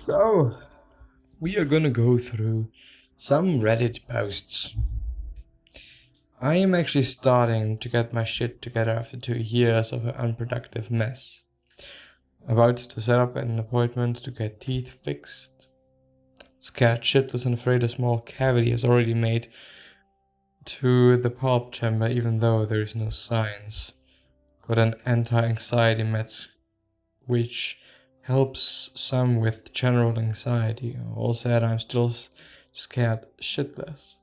So, we are gonna go through some Reddit posts. I am actually starting to get my shit together after 2 years of an unproductive mess. About to set up an appointment to get teeth fixed. Scared shitless and afraid a small cavity is already made to the pulp chamber even though there is no signs. Got an anti-anxiety meds which helps some with general anxiety. All said, I'm still scared shitless.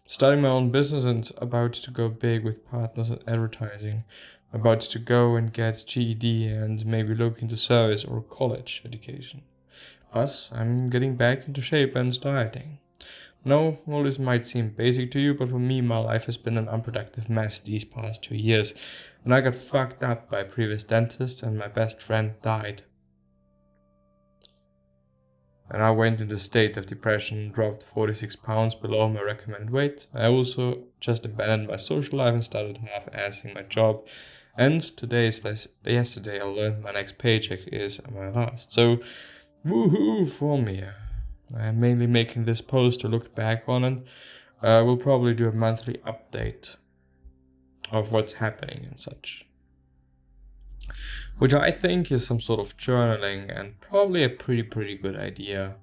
Starting my own business and about to go big with partners in advertising. About to go and get GED and maybe look into service or college education. Plus, I'm getting back into shape and dieting. No, all this might seem basic to you, but for me, my life has been an unproductive mess these past 2 years, and I got fucked up by a previous dentist and my best friend died. And I went into a state of depression, dropped 46 pounds below my recommended weight. I also just abandoned my social life and started half-assing my job. And yesterday I learned my next paycheck is my last. So, woohoo for me. I'm mainly making this post to look back on it. We'll probably do a monthly update of what's happening and such. Which I think is some sort of journaling and probably a pretty good idea.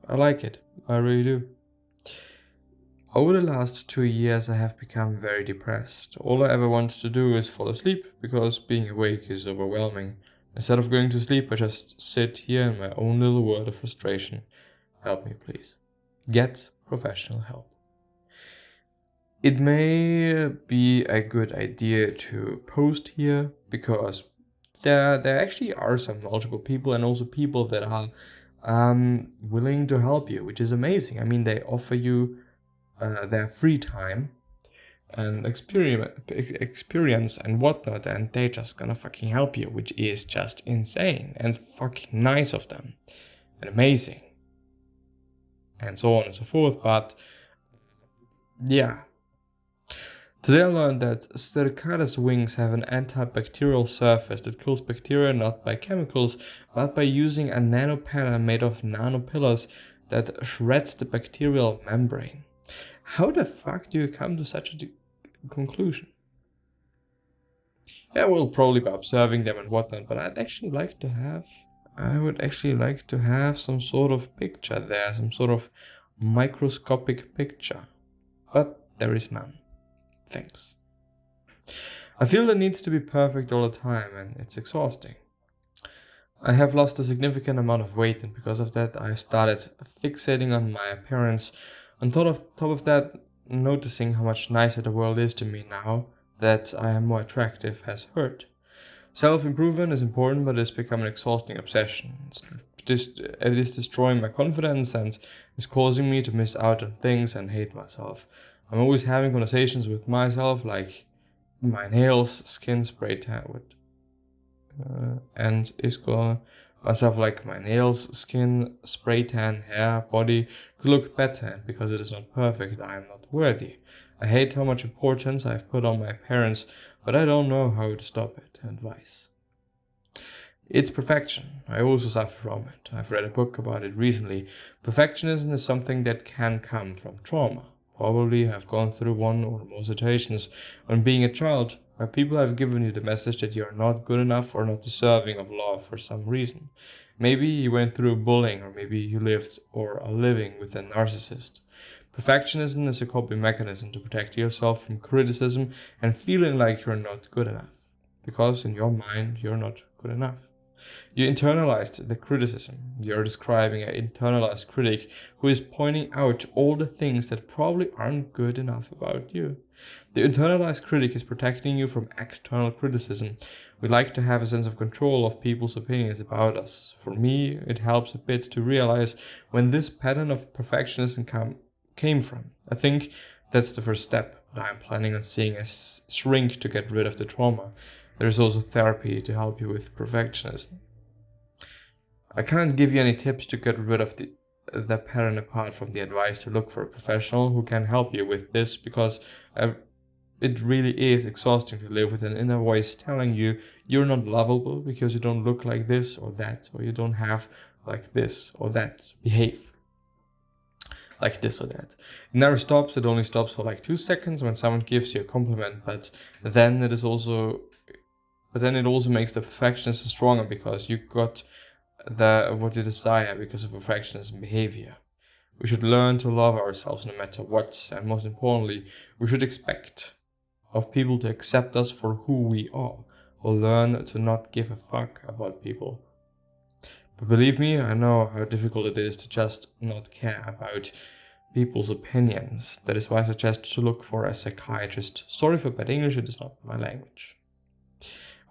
I like it, I really do. Over the last 2 years I have become very depressed. All I ever wanted to do is fall asleep because being awake is overwhelming. Instead of going to sleep, I just sit here in my own little world of frustration. Help me, please. Get professional help. It may be a good idea to post here because there actually are some knowledgeable people and also people that are willing to help you, which is amazing. I mean, they offer you their free time and experience and whatnot, and they're just gonna fucking help you, which is just insane and fucking nice of them and amazing and so on and so forth. But yeah, today I learned that Stercatus wings have an antibacterial surface that kills bacteria not by chemicals but by using a nano pattern made of nanopillars that shreds the bacterial membrane. How the fuck do you come to such a conclusion? Yeah, we'll probably be observing them and whatnot, but I would actually like to have some sort of picture there, some sort of microscopic picture. But there is none. Thanks. I feel it needs to be perfect all the time and it's exhausting. I have lost a significant amount of weight and because of that I started fixating on my appearance. On top of that, noticing how much nicer the world is to me now that I am more attractive has hurt. Self-improvement is important, but it's become an exhausting obsession. It is destroying my confidence and is causing me to miss out on things and hate myself. I'm always having conversations with myself like my nails, skin spray tan with, and is going myself like my nails, skin, spray tan, hair, body could look better, and because it is not perfect, I am not worthy. I hate how much importance I've put on my appearance, but I don't know how to stop it. Advice. It's perfection. I also suffer from it. I've read a book about it recently. Perfectionism is something that can come from trauma. Probably have gone through one or more situations when being a child where people have given you the message that you are not good enough or not deserving of love for some reason. Maybe you went through bullying, or maybe you lived or are living with a narcissist. Perfectionism is a coping mechanism to protect yourself from criticism and feeling like you're not good enough. Because in your mind, you're not good enough. You internalized the criticism. You're describing an internalized critic who is pointing out all the things that probably aren't good enough about you. The internalized critic is protecting you from external criticism. We like to have a sense of control of people's opinions about us. For me, it helps a bit to realize when this pattern of perfectionism came from. I think that's the first step that I'm planning on seeing a shrink to get rid of the trauma. There's also therapy to help you with perfectionism. I can't give you any tips to get rid of the pattern apart from the advice to look for a professional who can help you with this, because it really is exhausting to live with an inner voice telling you you're not lovable because you don't look like this or that, or you don't have like this or that, behave like this or that. It never stops. It only stops for like 2 seconds when someone gives you a compliment, but then it also makes the perfectionism stronger because you got what you desire because of perfectionism behavior. We should learn to love ourselves no matter what, and most importantly, we should expect of people to accept us for who we are, or learn to not give a fuck about people. But believe me, I know how difficult it is to just not care about people's opinions. That is why I suggest to look for a psychiatrist. Sorry for bad English, it is not my language.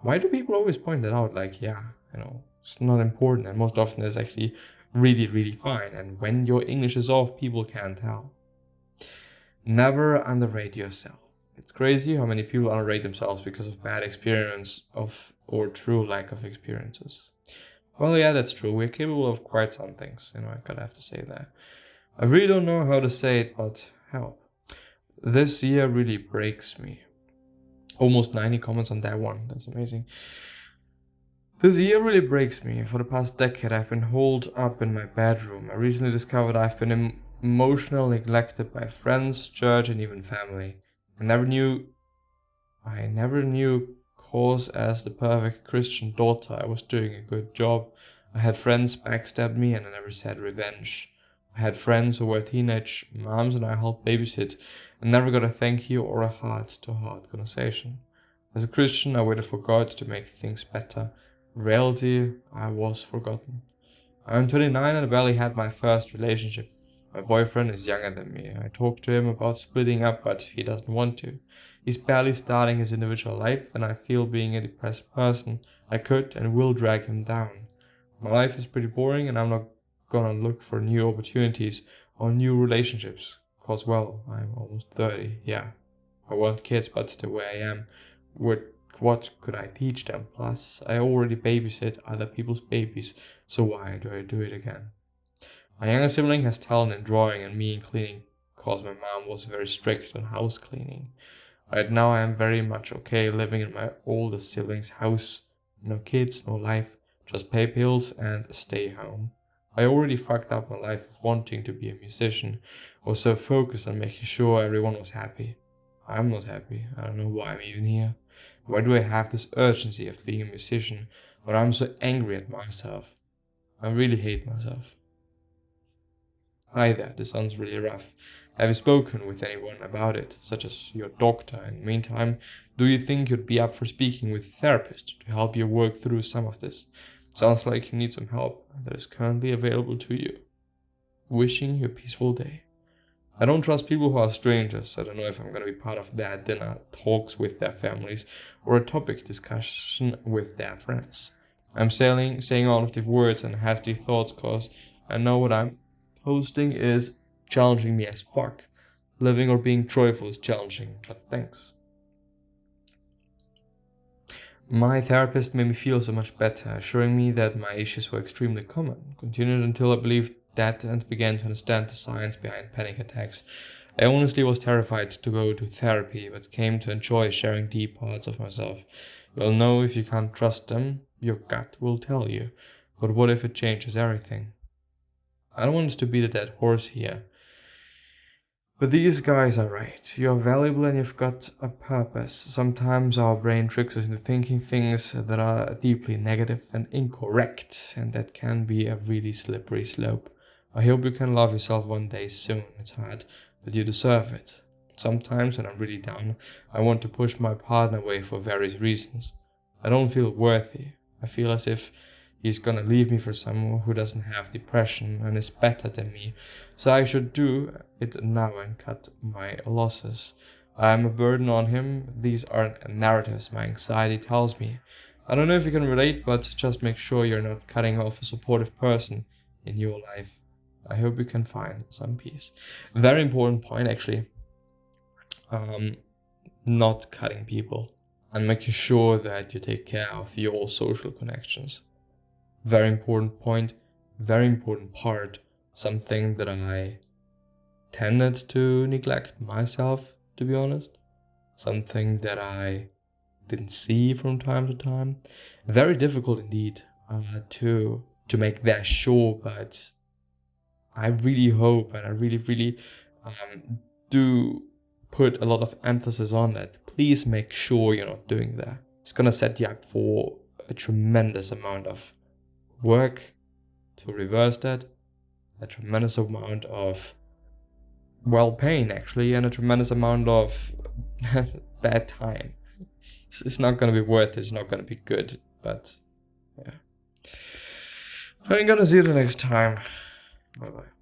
Why do people always point that out? Like, it's not important, and most often it's actually really, really fine. And when your English is off, people can't tell. Never underrate yourself. It's crazy how many people underrate themselves because of bad experience or true lack of experiences. Well, yeah, that's true. We're capable of quite some things, I gotta have to say that. I really don't know how to say it, but help. This year really breaks me. Almost 90 comments on that one. That's amazing. This year really breaks me. For the past decade, I've been holed up in my bedroom. I recently discovered I've been emotionally neglected by friends, church, and even family. I never knew cause as the perfect Christian daughter I was doing a good job. I had friends backstab me and I never said revenge. I had friends who were teenage moms and I helped babysit and never got a thank you or a heart-to-heart conversation. As a Christian, I waited for God to make things better. In reality, I was forgotten. I'm 29 and I barely had my first relationship. My boyfriend is younger than me. I talked to him about splitting up, but he doesn't want to. He's barely starting his individual life, and I feel being a depressed person, I could and will drag him down. My life is pretty boring, and I'm not gonna look for new opportunities or new relationships. Cause, well, I'm almost 30, yeah. I want kids, but the way I am, what could I teach them? Plus, I already babysit other people's babies, so why do I do it again? My younger sibling has talent in drawing and me in cleaning, cause my mom was very strict on house cleaning. Right now I am very much okay living in my oldest sibling's house. No kids, no life, just pay bills and stay home. I already fucked up my life of wanting to be a musician. I was so focused on making sure everyone was happy. I'm not happy. I don't know why I'm even here. Why do I have this urgency of being a musician when I'm so angry at myself? I really hate myself. Hi there, this sounds really rough. Have you spoken with anyone about it, such as your doctor? In the meantime, do you think you'd be up for speaking with a therapist to help you work through some of this? Sounds like you need some help that is currently available to you. Wishing you a peaceful day. I don't trust people who are strangers. I don't know if I'm going to be part of their dinner talks with their families or a topic discussion with their friends. I'm saying all of the words and hasty thoughts cause I know what I'm posting is challenging me as fuck. Living or being joyful is challenging, but thanks. My therapist made me feel so much better, assuring me that my issues were extremely common. Continued until I believed that and began to understand the science behind panic attacks. I honestly was terrified to go to therapy, but came to enjoy sharing deep parts of myself. You'll know if you can't trust them, your gut will tell you. But what if it changes everything? I don't want us to beat a dead horse here. But these guys are right. You're valuable and you've got a purpose. Sometimes our brain tricks us into thinking things that are deeply negative and incorrect, and that can be a really slippery slope. I hope you can love yourself one day soon. It's hard, but you deserve it. Sometimes when I'm really down, I want to push my partner away for various reasons. I don't feel worthy. I feel as if he's gonna leave me for someone who doesn't have depression and is better than me. So I should do it now and cut my losses. I'm a burden on him. These are narratives my anxiety tells me. I don't know if you can relate, but just make sure you're not cutting off a supportive person in your life. I hope you can find some peace. Very important point, actually. Not cutting people and making sure that you take care of your social connections. Very important point, very important part. Something that I tended to neglect myself, to be honest. something that I didn't see from time to time. Very difficult indeed to make that sure, but I really hope, and I really do put a lot of emphasis on that. Please make sure you're not doing that. It's gonna set you up for a tremendous amount of work to reverse that, a tremendous amount of pain actually, and a tremendous amount of bad time. It's not gonna be worth it. It's not gonna be good. But yeah, I'm gonna see you the next time. Bye bye.